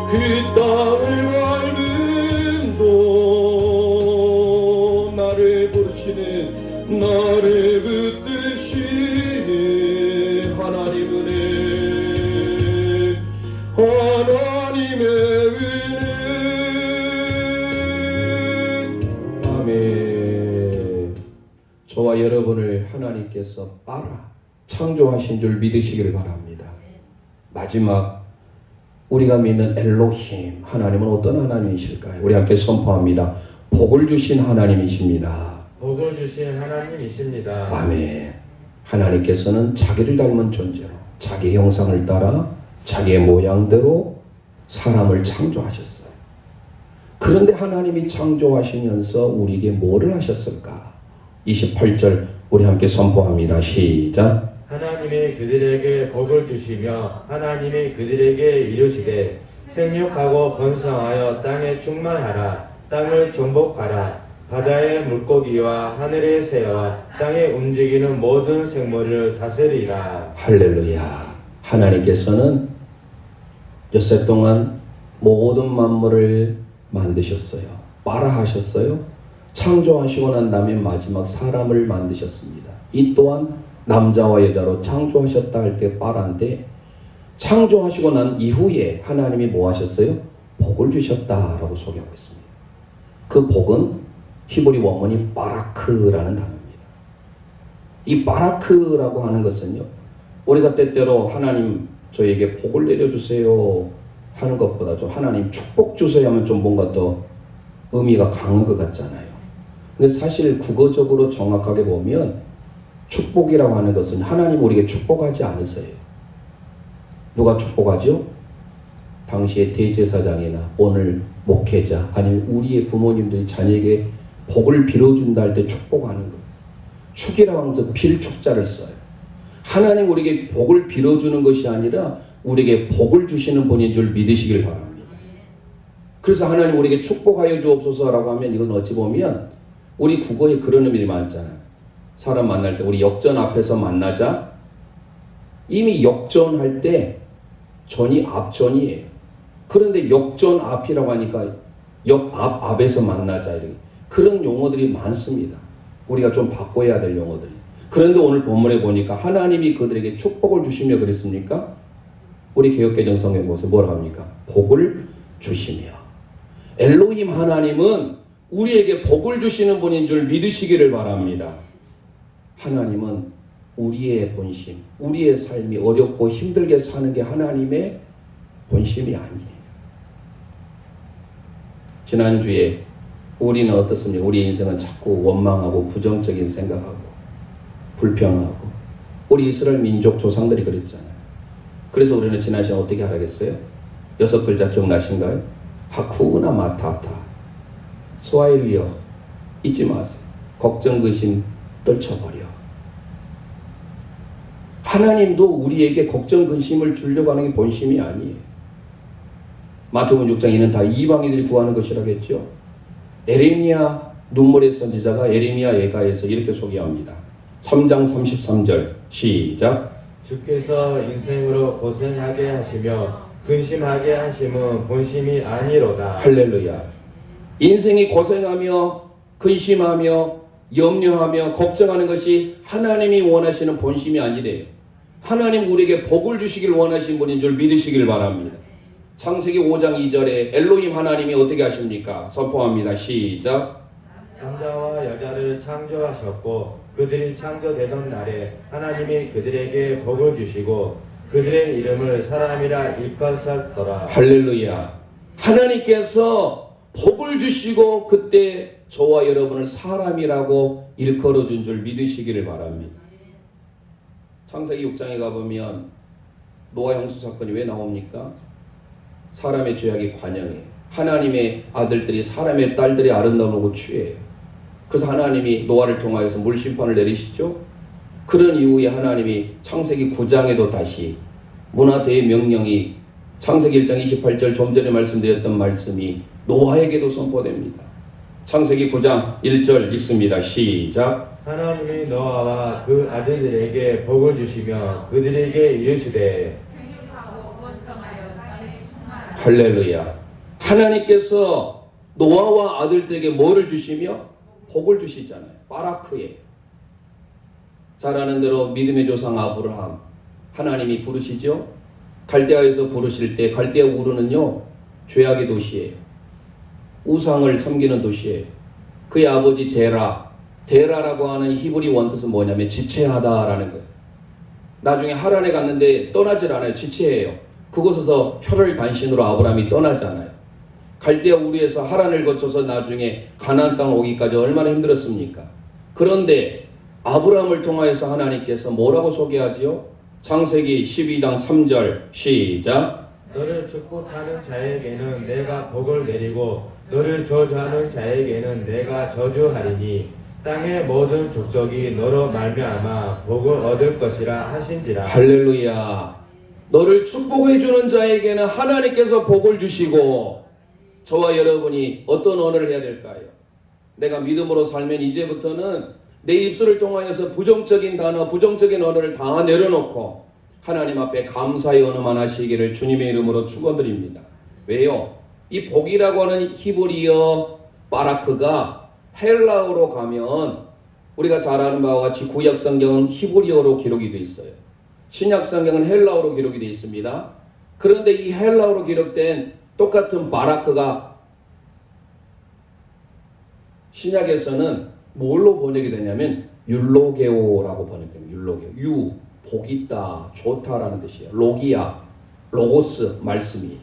Speaker 1: 그 땅을 밟은 도 나를 부르시는 나를 붙드시는 하나님 은혜 하나님의 은혜 아멘. 저와 여러분을 하나님께서 빨아 창조하신 줄 믿으시기를 바랍니다. 마지막 우리가 믿는 엘로힘 하나님은 어떤 하나님이실까요? 우리 함께 선포합니다. 복을 주신 하나님이십니다.
Speaker 2: 복을 주신 하나님이십니다.
Speaker 1: 아멘. 하나님께서는 자기를 닮은 존재로 자기 형상을 따라 자기의 모양대로 사람을 창조하셨어요. 그런데 하나님이 창조하시면서 우리에게 뭐를 하셨을까? 28절 우리 함께 선포합니다. 시작.
Speaker 2: 하나님이 그들에게 복을 주시며 하나님이 그들에게 이르시되 생육하고 번성하여 땅에 충만하라. 땅을 정복하라. 바다의 물고기와 하늘의 새와 땅에 움직이는 모든 생물을 다스리라.
Speaker 1: 할렐루야. 하나님께서는 엿새 동안 모든 만물을 만드셨어요. 빨아하셨어요. 창조하시고 난 다음에 마지막 사람을 만드셨습니다. 이 또한 남자와 여자로 창조하셨다 할 때 빨아인데 창조하시고 난 이후에 하나님이 뭐 하셨어요? 복을 주셨다라고 소개하고 있습니다. 그 복은 히브리 원문이 바라크라는 단어입니다. 이 바라크라고 하는 것은요, 우리가 때때로 하나님 저에게 복을 내려주세요 하는 것보다 좀 하나님 축복 주세요 하면 좀 뭔가 더 의미가 강한 것 같잖아요. 근데 사실 국어적으로 정확하게 보면 축복이라고 하는 것은 하나님 우리에게 축복하지 않으세요. 누가 축복하죠? 당시의 대제사장이나 오늘 목회자 아니면 우리의 부모님들이 자녀에게 복을 빌어준다 할 때 축복하는 거예요. 축이라고 하면서 필축자를 써요. 하나님 우리에게 복을 빌어주는 것이 아니라 우리에게 복을 주시는 분인 줄 믿으시길 바랍니다. 그래서 하나님 우리에게 축복하여 주옵소서라고 하면 이건 어찌 보면 우리 국어에 그런 의미를 많잖아요. 사람 만날 때 우리 역전 앞에서 만나자. 이미 역전할 때 전이 앞전이에요. 그런데 역전 앞이라고 하니까 앞에서 만나자 이렇게 그런 용어들이 많습니다. 우리가 좀 바꿔야 될 용어들이. 그런데 오늘 본문에 보니까 하나님이 그들에게 축복을 주시며 그랬습니까? 우리 개역개정 성경에 보세요. 뭐라 합니까? 복을 주시며. 엘로힘 하나님은 우리에게 복을 주시는 분인 줄 믿으시기를 바랍니다. 하나님은 우리의 본심, 우리의 삶이 어렵고 힘들게 사는 게 하나님의 본심이 아니에요. 지난주에 우리는 어떻습니까? 우리 인생은 자꾸 원망하고 부정적인 생각하고 불평하고 우리 이스라엘 민족 조상들이 그랬잖아요. 그래서 우리는 지난 시간에 어떻게 하라겠어요? 6글자 기억나신가요? 하쿠나 마타타 스와일리어 잊지 마세요. 걱정 근심 떨쳐버려. 하나님도 우리에게 걱정 근심을 주려고 하는 게 본심이 아니에요. 마태복음 6장 이는 다 이방인들이 구하는 것이라겠죠. 에레미야 눈물의 선지자가 에레미야 예가에서 이렇게 소개합니다. 3장 33절 시작.
Speaker 2: 주께서 인생으로 고생하게 하시며 근심하게 하심은 본심이 아니로다.
Speaker 1: 할렐루야. 인생이 고생하며 근심하며 염려하며 걱정하는 것이 하나님이 원하시는 본심이 아니래요. 하나님 우리에게 복을 주시길 원하시는 분인 줄 믿으시길 바랍니다. 창세기 5장 2절에 엘로힘 하나님이 어떻게 하십니까? 선포합니다. 시작.
Speaker 2: 남자와 여자를 창조하셨고 그들이 창조되던 날에 하나님이 그들에게 복을 주시고 그들의 이름을 사람이라 일컫었더라.
Speaker 1: 할렐루야. 하나님께서 복을 주시고 그때 저와 여러분을 사람이라고 일컬어 준 줄 믿으시기를 바랍니다. 창세기 6장에 가보면 노아 홍수 사건이 왜 나옵니까? 사람의 죄악이 관영해요. 하나님의 아들들이 사람의 딸들의 아름다움을 보고 취해요. 그래서 하나님이 노아를 통하여서 물심판을 내리시죠. 그런 이후에 하나님이 창세기 9장에도 다시 문화대의 명령이 창세기 1장 28절 좀 전에 말씀드렸던 말씀이 노아에게도 선포됩니다. 창세기 9장 1절 읽습니다. 시작.
Speaker 2: 하나님이 노아와 그 아들들에게 복을 주시며 그들에게 이르시되
Speaker 1: 할렐루야. 하나님께서 노아와 아들들에게 뭐를 주시며 복을 주시잖아요. 바라크예요. 잘 아는 대로 믿음의 조상 아브라함 하나님이 부르시죠. 갈대아에서 부르실 때 갈대아 우르는요 죄악의 도시예요. 우상을 섬기는 도시예요. 그의 아버지 데라라고 하는 히브리 원뜻은 뭐냐면 지체하다라는 거예요. 나중에 하란에 갔는데 떠나질 않아요. 지체해요. 그곳에서 혀를 단신으로 아브라함이 떠나잖아요. 갈대아 우르에서 하란을 거쳐서 나중에 가나안 땅 오기까지 얼마나 힘들었습니까? 그런데 아브라함을 통하여서 하나님께서 뭐라고 소개하지요? 창세기 12장 3절 시작.
Speaker 2: 너를 축복하는 자에게는 내가 복을 내리고 너를 저주하는 자에게는 내가 저주하리니 땅의 모든 족속이 너로 말미암아 복을 얻을 것이라 하신지라.
Speaker 1: 할렐루야. 너를 축복해 주는 자에게는 하나님께서 복을 주시고 저와 여러분이 어떤 언어를 해야 될까요? 내가 믿음으로 살면 이제부터는 내 입술을 통하여서 부정적인 단어, 부정적인 언어를 다 내려놓고 하나님 앞에 감사의 언어만 하시기를 주님의 이름으로 축원드립니다. 왜요? 이 복이라고 하는 히브리어 바라크가 헬라어로 가면 우리가 잘 아는 바와 같이 구약 성경은 히브리어로 기록이 되어 있어요. 신약 성경은 헬라어로 기록이 되어 있습니다. 그런데 이 헬라어로 기록된 똑같은 바라크가 신약에서는 뭘로 번역이 되냐면 율로게오라고 번역됩니다. 율로게오. 복 있다, 좋다라는 뜻이에요. 로기야, 로고스 말씀이.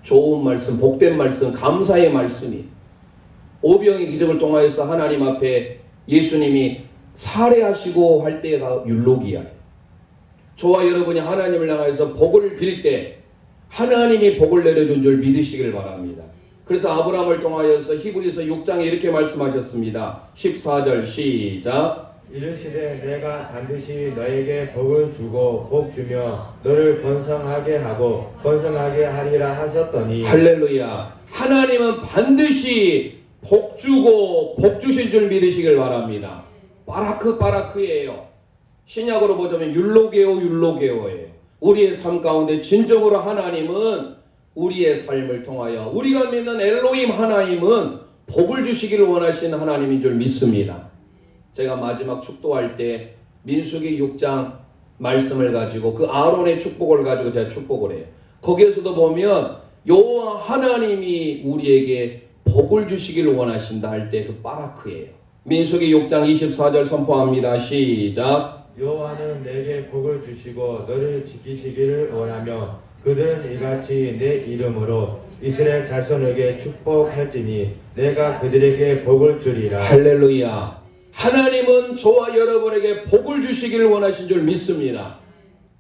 Speaker 1: 좋은 말씀, 복된 말씀, 감사의 말씀이. 오병의 기적을 통하여서 하나님 앞에 예수님이 살해하시고 할 때가 율로기야예요. 저와 여러분이 하나님을 향해서 복을 빌 때 하나님이 복을 내려준 줄 믿으시길 바랍니다. 그래서 아브라함을 통하여서 히브리서 6장에 이렇게 말씀하셨습니다. 14절 시작.
Speaker 2: 이르시되 내가 반드시 너에게 복을 주고 복 주며 너를 번성하게 하고 번성하게 하리라 하셨더니
Speaker 1: 할렐루야. 하나님은 반드시 복 주고 복 주실 줄 믿으시길 바랍니다. 바라크예요. 신약으로 보자면 율로게오예요. 우리의 삶 가운데 진정으로 하나님은 우리의 삶을 통하여 우리가 믿는 엘로힘 하나님은 복을 주시기를 원하시는 하나님인 줄 믿습니다. 제가 마지막 축도할 때 민수기 6장 말씀을 가지고 그 아론의 축복을 가지고 제가 축복을 해요. 거기에서도 보면 여호와 하나님이 우리에게 복을 주시기를 원하신다 할 때 그 바라크예요. 민수기 6장 24절 선포합니다. 시작.
Speaker 2: 여호와는 내게 복을 주시고 너를 지키시기를 원하며 그들은 이같이 내 이름으로 이스라엘 자손에게 축복할지니 내가 그들에게 복을 주리라.
Speaker 1: 할렐루야. 하나님은 저와 여러분에게 복을 주시기를 원하신 줄 믿습니다.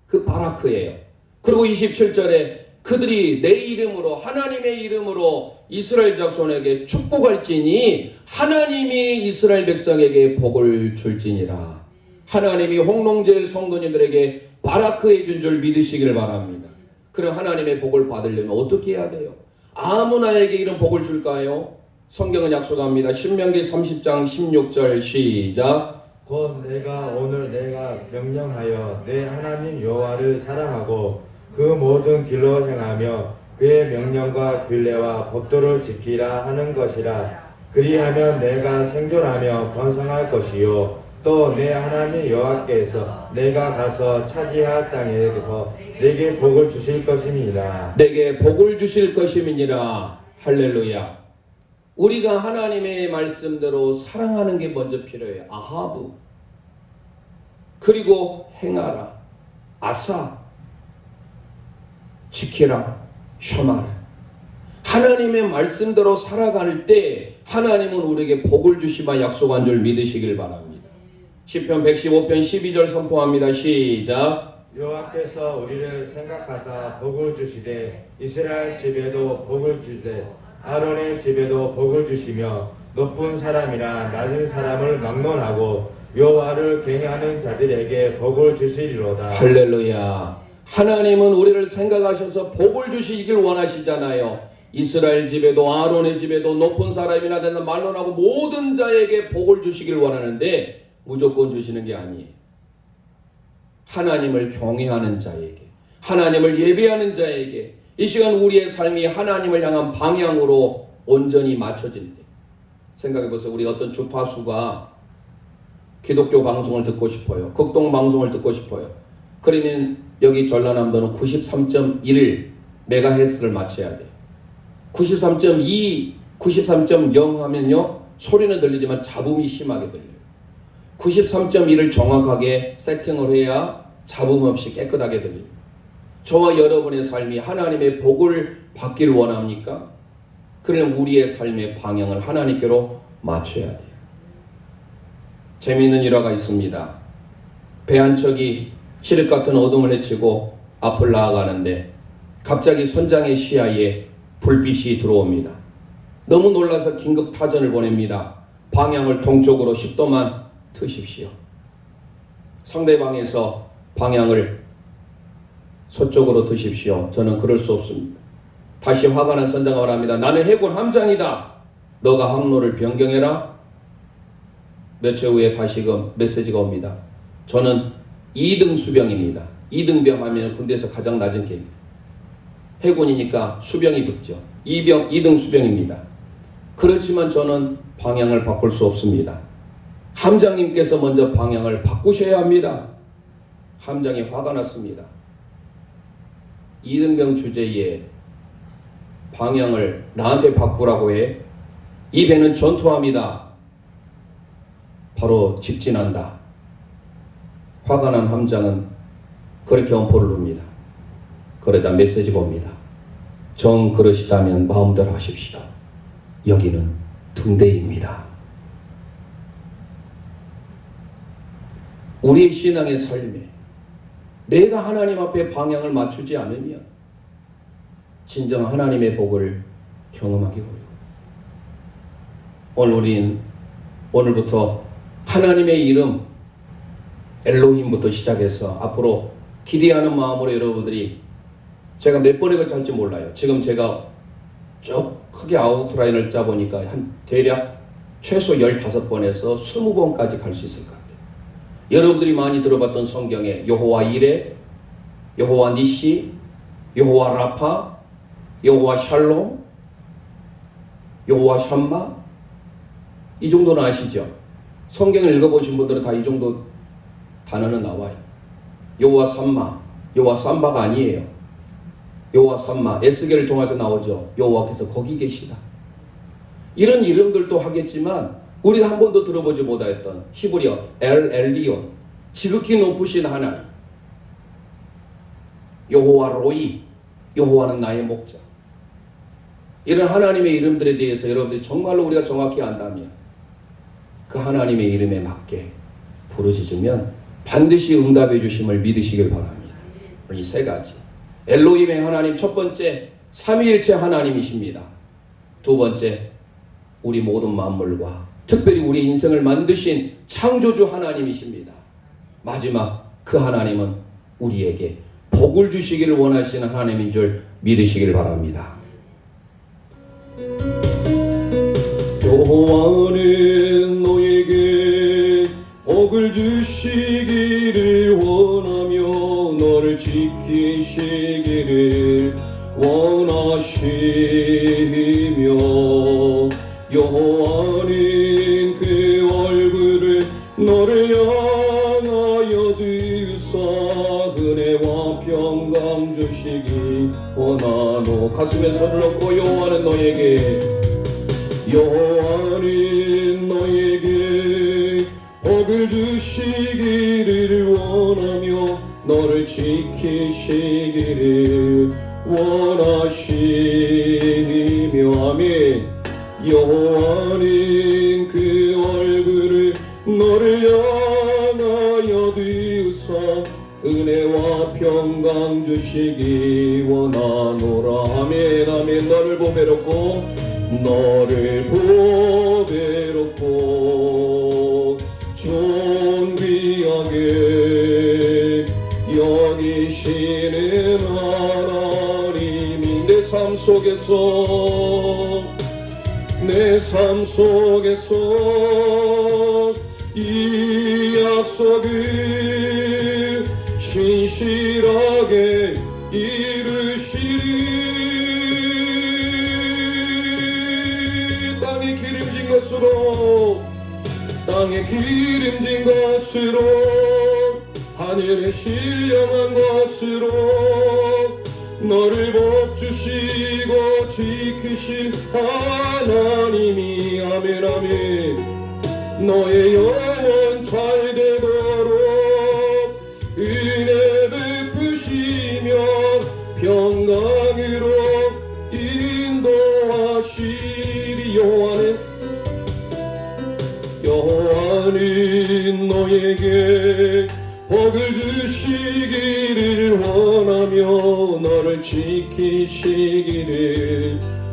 Speaker 1: 그 바라크예요. 그리고 27절에 그들이 내 이름으로 하나님의 이름으로 이스라엘 자손에게 축복할지니 하나님이 이스라엘 백성에게 복을 줄지니라. 하나님이 홍롱제일 성도님들에게 바라크해 준 줄 믿으시기를 바랍니다. 그럼 하나님의 복을 받으려면 어떻게 해야 돼요? 아무나에게 이런 복을 줄까요? 성경은 약속합니다. 신명기 30장 16절 시작.
Speaker 2: 곧 오늘 내가 명령하여 내 하나님 여호와를 사랑하고 그 모든 길로 행하며 그의 명령과 규례와 법도를 지키라 하는 것이라. 그리하면 내가 생존하며 번성할 것이요 또 내 하나님 여호와께서 내가 가서 차지할 땅에서 내게 복을 주실 것임이니라.
Speaker 1: 내게 복을 주실 것임이니라. 할렐루야. 우리가 하나님의 말씀대로 사랑하는 게 먼저 필요해요. 아하브. 그리고 행하라. 아사. 지키라. 쇼마라. 하나님의 말씀대로 살아갈 때 하나님은 우리에게 복을 주시마 약속한 줄 믿으시길 바랍니다. 시편 115편 12절 선포합니다. 시작.
Speaker 2: 여호와께서 우리를 생각하사 복을 주시되 이스라엘 집에도 복을 주시되 아론의 집에도 복을 주시며 높은 사람이나 낮은 사람을 막론하고 여호와를 경외하는 자들에게 복을 주시리로다.
Speaker 1: 할렐루야. 하나님은 우리를 생각하셔서 복을 주시길 원하시잖아요. 이스라엘 집에도 아론의 집에도 높은 사람이나 되는 말론하고 모든 자에게 복을 주시길 원하는데 무조건 주시는 게 아니에요. 하나님을 경외하는 자에게, 하나님을 예배하는 자에게 이 시간 우리의 삶이 하나님을 향한 방향으로 온전히 맞춰질 때, 생각해보세요. 우리 어떤 주파수가 기독교 방송을 듣고 싶어요. 극동 방송을 듣고 싶어요. 그러면 여기 전라남도는 93.1 메가헤르츠를 맞춰야 돼요. 93.2, 93.0 하면요 소리는 들리지만 잡음이 심하게 들려요. 93.1을 정확하게 세팅을 해야 잡음 없이 깨끗하게 들립니다. 저와 여러분의 삶이 하나님의 복을 받기를 원합니까? 그러면 우리의 삶의 방향을 하나님께로 맞춰야 돼요. 재미있는 일화가 있습니다. 배 한 척이 칠흑 같은 어둠을 헤치고 앞을 나아가는데 갑자기 선장의 시야에 불빛이 들어옵니다. 너무 놀라서 긴급 타전을 보냅니다. 방향을 동쪽으로 10도만 트십시오. 상대방에서 방향을 서쪽으로 트십시오. 저는 그럴 수 없습니다. 다시 화가 난 선장가 말합니다. 나는 해군 함장이다. 너가 항로를 변경해라. 며칠 후에 다시금 메시지가 옵니다. 저는 2등 수병입니다. 2등병 하면 군대에서 가장 낮은 계입니다. 해군이니까 수병이 붙죠. 2등 수병입니다. 그렇지만 저는 방향을 바꿀 수 없습니다. 함장님께서 먼저 방향을 바꾸셔야 합니다. 함장이 화가 났습니다. 2등병 주제에 방향을 나한테 바꾸라고 해. 이 배는 전투함이다. 바로 직진한다. 화가 난 함장은 그렇게 엄포를 눕니다. 그러자 메시지가 옵니다. 정 그러시다면 마음대로 하십시오. 여기는 등대입니다. 우리의 신앙의 삶에 내가 하나님 앞에 방향을 맞추지 않으면 진정 하나님의 복을 경험하기 어려워요. 오늘 우린 오늘부터 하나님의 이름 엘로힘부터 시작해서 앞으로 기대하는 마음으로 여러분들이 제가 몇 번에 걸칠지 몰라요. 지금 제가 쭉 크게 아웃라인을 짜보니까 한 대략 최소 15번에서 20번까지 갈 수 있을 것 같아요. 여러분들이 많이 들어봤던 성경에 여호와 이레, 여호와 니시, 여호와 라파, 여호와 샬롬, 여호와 샴마, 이 정도는 아시죠? 성경을 읽어보신 분들은 다 이 정도 단어는 나와요. 여호와 삼마, 여호와 삼바가 아니에요. 여호와 삼마, 에스겔을 통해서 나오죠. 여호와께서 거기 계시다. 이런 이름들도 하겠지만 우리가 한 번도 들어보지 못했던 히브리어 엘 엘리온, 지극히 높으신 하나님, 여호와 로이, 여호와는 나의 목자. 이런 하나님의 이름들에 대해서 여러분들이 정말로 우리가 정확히 안다면 그 하나님의 이름에 맞게 부르짖으면 반드시 응답해 주심을 믿으시길 바랍니다. 이 세 가지, 엘로힘의 하나님, 첫 번째 삼위일체 하나님이십니다. 두 번째 우리 모든 만물과 특별히 우리 인생을 만드신 창조주 하나님이십니다. 마지막 그 하나님은 우리에게 복을 주시기를 원하시는 하나님인 줄 믿으시길 바랍니다. 여호와는 너에게 복을 주시기를 원하며 너를 지키시기를 원하시며 여호와는 그 얼굴을 너를 향하여 드사 은혜와 평강 주시기 원하노. 가슴에 손을 얹고 여호와는 너에게 복을 주시기를 원하며 너를 지키시기를 원하시며 아멘. 여호와는 그 얼굴을 너를 향하여 드사 은혜와 평강 주시기 원하노라. 아멘 아멘. 너를 보배롭고 너를 보배롭고 존귀하게 여기시는 하나님이 내 삶 속에서 이 약속을 신실하게 이루시리. 땅에 기름진 것으로 하늘에 신령한 것으로 너를 복주시고 지키실 하나님이 아멘 아멘. 너의 영혼 잘 되도록 은혜 베푸시며 평강으로 인도하시리. 여호와는 너에게 복을 주시기를 원하며 너를 지키시기를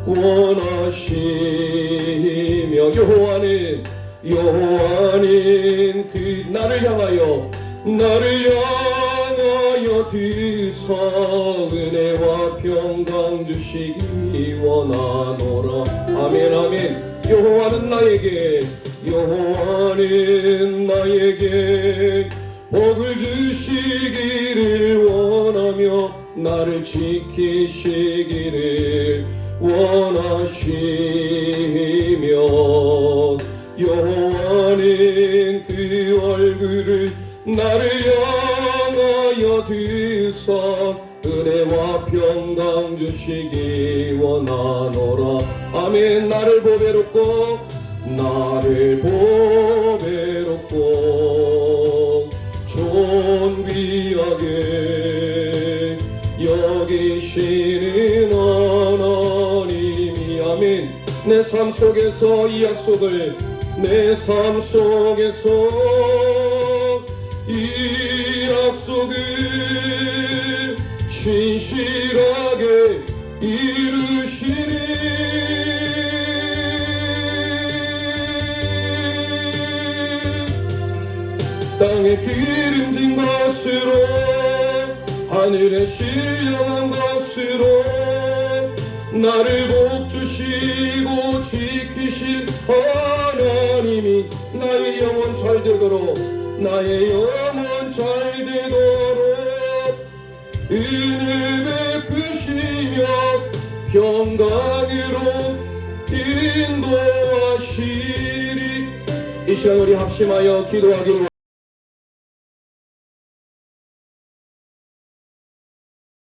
Speaker 1: 원하시며 여호와는 그 나를 향하여 드사 은혜와 평강 주시기 원하노라. 아멘 아멘. 여호와는 나에게 복을 주시기를 원하며 나를 지키시기를 원하시며 여호와는 그 얼굴을 나를 향하여 드사 은혜와 평강 주시기 원하노라. 아멘. 나를 보배롭고 존귀하게 여기시는 하나님이 아멘. 내 삶 속에서 이 약속을 신실하게 이루시리. 땅에 기름진 것으로 하늘에 신령한 것으로 나를 복주시고 지키실 하나님이 나의 영혼 잘 되도록 은혜 베푸시며 평강으로 인도하시리. 이 시간 우리 합심하여 기도하기를